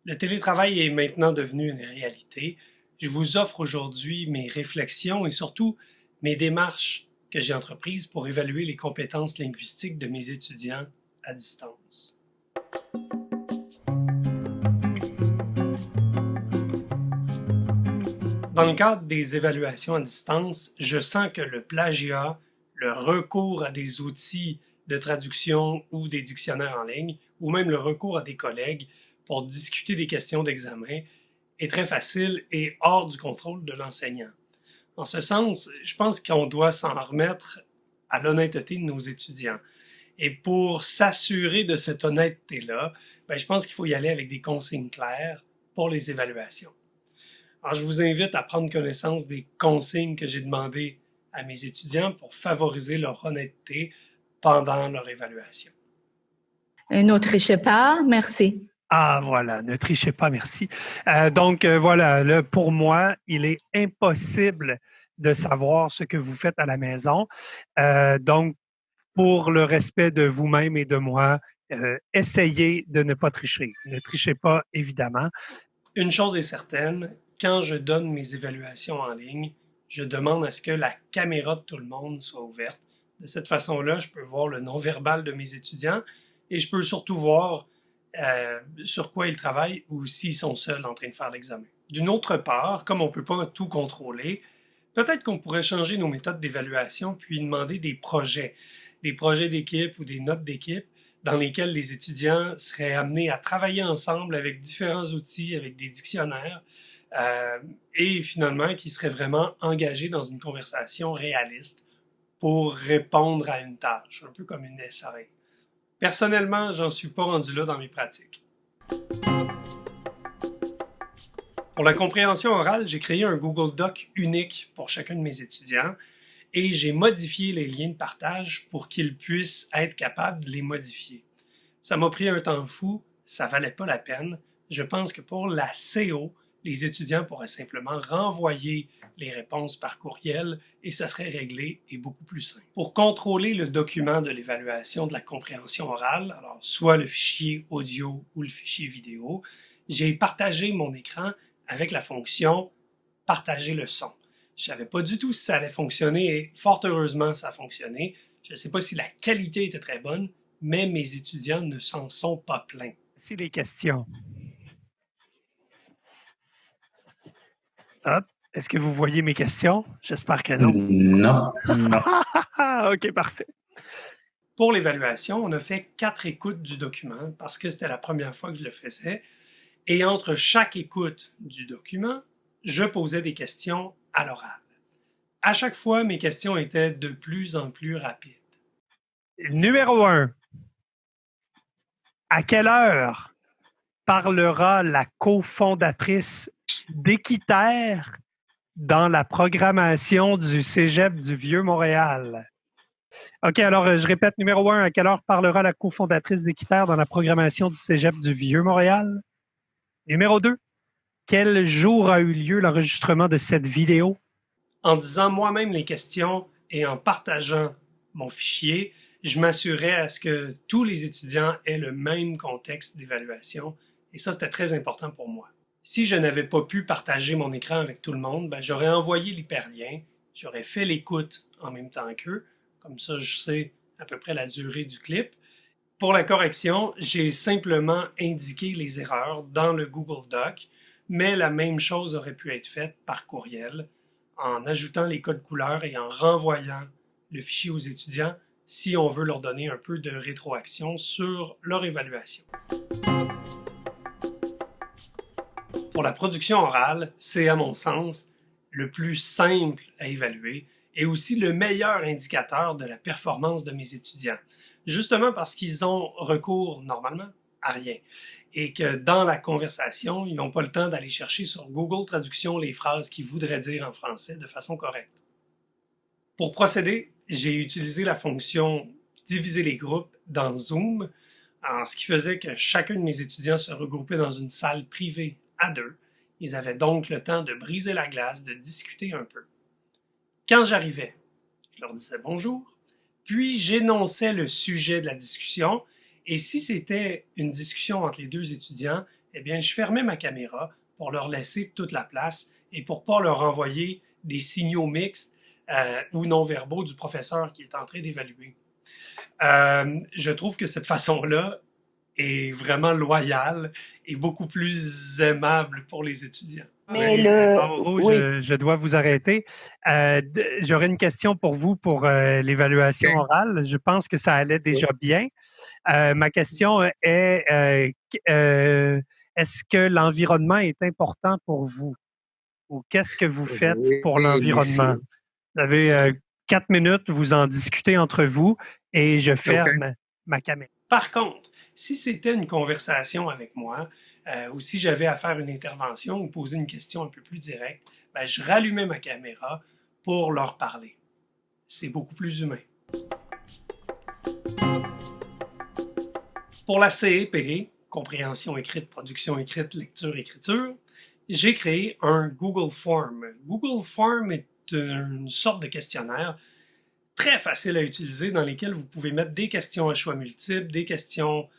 Le télétravail est maintenant devenu une réalité. Je vous offre aujourd'hui mes réflexions et surtout mes démarches que j'ai entreprises pour évaluer les compétences linguistiques de mes étudiants à distance. Dans le cadre des évaluations à distance, je sens que le plagiat, le recours à des outils de traduction ou des dictionnaires en ligne, ou même le recours à des collègues pour discuter des questions d'examen, est très facile et hors du contrôle de l'enseignant. En ce sens, je pense qu'on doit s'en remettre à l'honnêteté de nos étudiants. Et pour s'assurer de cette honnêteté-là, je pense qu'il faut y aller avec des consignes claires pour les évaluations. Alors, je vous invite à prendre connaissance des consignes que j'ai demandées à mes étudiants pour favoriser leur honnêteté pendant leur évaluation. Ne trichez pas, merci. Ah, voilà, ne trichez pas, merci. Voilà, là, pour moi, il est impossible de savoir ce que vous faites à la maison. Donc, pour le respect de vous-même et de moi, essayez de ne pas tricher. Ne trichez pas, évidemment. Une chose est certaine, quand je donne mes évaluations en ligne, je demande à ce que la caméra de tout le monde soit ouverte. De cette façon-là, je peux voir le non-verbal de mes étudiants et je peux surtout voir sur quoi ils travaillent ou s'ils sont seuls en train de faire l'examen. D'une autre part, comme on ne peut pas tout contrôler, peut-être qu'on pourrait changer nos méthodes d'évaluation puis demander des projets d'équipe ou des notes d'équipe dans lesquels les étudiants seraient amenés à travailler ensemble avec différents outils, avec des dictionnaires, et finalement qui seraient vraiment engagés dans une conversation réaliste pour répondre à une tâche, un peu comme une SAE. Personnellement, j'en suis pas rendu là dans mes pratiques. Pour la compréhension orale, j'ai créé un Google Doc unique pour chacun de mes étudiants et j'ai modifié les liens de partage pour qu'ils puissent être capables de les modifier. Ça m'a pris un temps fou, ça valait pas la peine. Je pense que pour la CO, les étudiants pourraient simplement renvoyer les réponses par courriel et ça serait réglé et beaucoup plus simple. Pour contrôler le document de l'évaluation de la compréhension orale, alors soit le fichier audio ou le fichier vidéo, j'ai partagé mon écran avec la fonction « Partager le son ». Je savais pas du tout si ça allait fonctionner et fort heureusement ça a fonctionné. Je ne sais pas si la qualité était très bonne, mais mes étudiants ne s'en sont pas plaints. C'est les questions. Hop. Est-ce que vous voyez mes questions? J'espère que non. Non. Non. OK, parfait. Pour l'évaluation, on a fait 4 écoutes du document parce que c'était la première fois que je le faisais. Et entre chaque écoute du document, je posais des questions à l'oral. À chaque fois, mes questions étaient de plus en plus rapides. Numéro 1. À quelle heure parlera la cofondatrice d'Équiterre dans la programmation du Cégep du Vieux-Montréal? OK, alors je répète, numéro 1, à quelle heure parlera la cofondatrice d'Équiterre dans la programmation du Cégep du Vieux-Montréal? Numéro 2, quel jour a eu lieu l'enregistrement de cette vidéo? En disant moi-même les questions et en partageant mon fichier, je m'assurais à ce que tous les étudiants aient le même contexte d'évaluation et ça, c'était très important pour moi. Si je n'avais pas pu partager mon écran avec tout le monde, j'aurais envoyé l'hyperlien, j'aurais fait l'écoute en même temps qu'eux, comme ça je sais à peu près la durée du clip. Pour la correction, j'ai simplement indiqué les erreurs dans le Google Doc, mais la même chose aurait pu être faite par courriel, en ajoutant les codes couleurs et en renvoyant le fichier aux étudiants si on veut leur donner un peu de rétroaction sur leur évaluation. Pour la production orale, c'est à mon sens le plus simple à évaluer et aussi le meilleur indicateur de la performance de mes étudiants, justement parce qu'ils ont recours normalement à rien et que dans la conversation, ils n'ont pas le temps d'aller chercher sur Google Traduction les phrases qu'ils voudraient dire en français de façon correcte. Pour procéder, j'ai utilisé la fonction « Diviser les groupes » dans Zoom, ce qui faisait que chacun de mes étudiants se regroupait dans une salle privée à 2. Ils avaient donc le temps de briser la glace, de discuter un peu. Quand j'arrivais, je leur disais bonjour, puis j'énonçais le sujet de la discussion, et si c'était une discussion entre les deux étudiants, eh bien, je fermais ma caméra pour leur laisser toute la place et pour pas leur envoyer des signaux mixtes ou non-verbaux du professeur qui est en train d'évaluer. Je trouve que cette façon-là est vraiment loyale et beaucoup plus aimable pour les étudiants. Mais Mauro, oui, je dois vous arrêter. J'aurais une question pour vous pour l'évaluation orale. Je pense que ça allait déjà bien. Ma question est, est-ce que l'environnement est important pour vous? Ou qu'est-ce que vous faites pour l'environnement? Vous avez 4 minutes, vous en discutez entre vous et je ferme ma caméra. Par contre, si c'était une conversation avec moi, ou si j'avais à faire une intervention ou poser une question un peu plus directe, ben, je rallumais ma caméra pour leur parler. C'est beaucoup plus humain. Pour la CEP, compréhension écrite, production écrite, lecture, écriture, j'ai créé un Google Form. Google Form est une sorte de questionnaire très facile à utiliser dans lesquels vous pouvez mettre des questions à choix multiples, des questions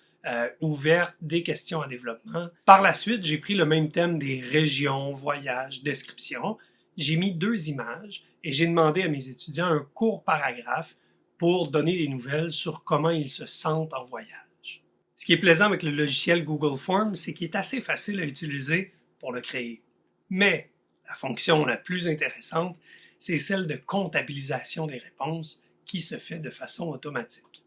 ouvertes, des questions à développement. Par la suite, j'ai pris le même thème des régions, voyages, descriptions. J'ai mis 2 images et j'ai demandé à mes étudiants un court paragraphe pour donner des nouvelles sur comment ils se sentent en voyage. Ce qui est plaisant avec le logiciel Google Forms, c'est qu'il est assez facile à utiliser pour le créer. Mais la fonction la plus intéressante, c'est celle de comptabilisation des réponses qui se fait de façon automatique.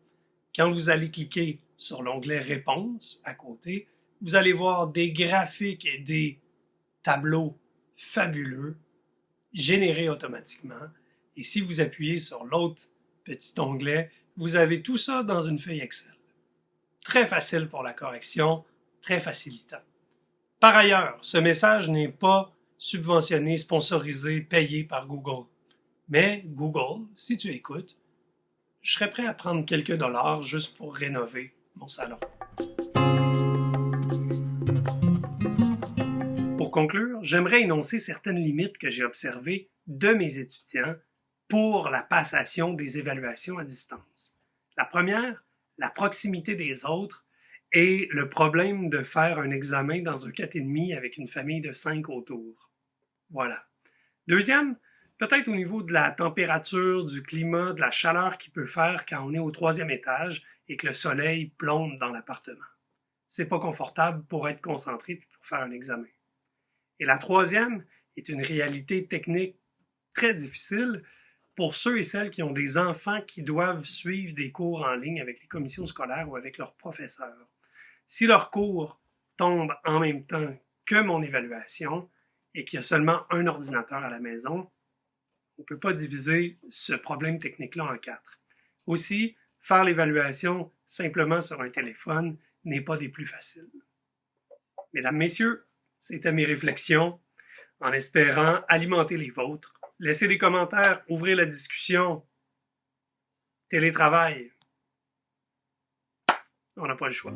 Quand vous allez cliquer sur l'onglet Réponses à côté, vous allez voir des graphiques et des tableaux fabuleux générés automatiquement. Et si vous appuyez sur l'autre petit onglet, vous avez tout ça dans une feuille Excel. Très facile pour la correction, très facilitant. Par ailleurs, ce message n'est pas subventionné, sponsorisé, payé par Google. Mais Google, si tu écoutes, je serais prêt à prendre quelques dollars juste pour rénover mon salon. Pour conclure, j'aimerais énoncer certaines limites que j'ai observées de mes étudiants pour la passation des évaluations à distance. La première, la proximité des autres et le problème de faire un examen dans un 4,5 avec une famille de 5 autour. Voilà. Deuxième, peut-être au niveau de la température, du climat, de la chaleur qu'il peut faire quand on est au 3e étage et que le soleil plombe dans l'appartement. C'est pas confortable pour être concentré et pour faire un examen. Et la troisième est une réalité technique très difficile pour ceux et celles qui ont des enfants qui doivent suivre des cours en ligne avec les commissions scolaires ou avec leurs professeurs. Si leur cours tombe en même temps que mon évaluation et qu'il y a seulement un ordinateur à la maison, on ne peut pas diviser ce problème technique-là en 4. Aussi, faire l'évaluation simplement sur un téléphone n'est pas des plus faciles. Mesdames, Messieurs, c'était mes réflexions, en espérant alimenter les vôtres. Laissez des commentaires, ouvrez la discussion. Télétravail. On n'a pas le choix.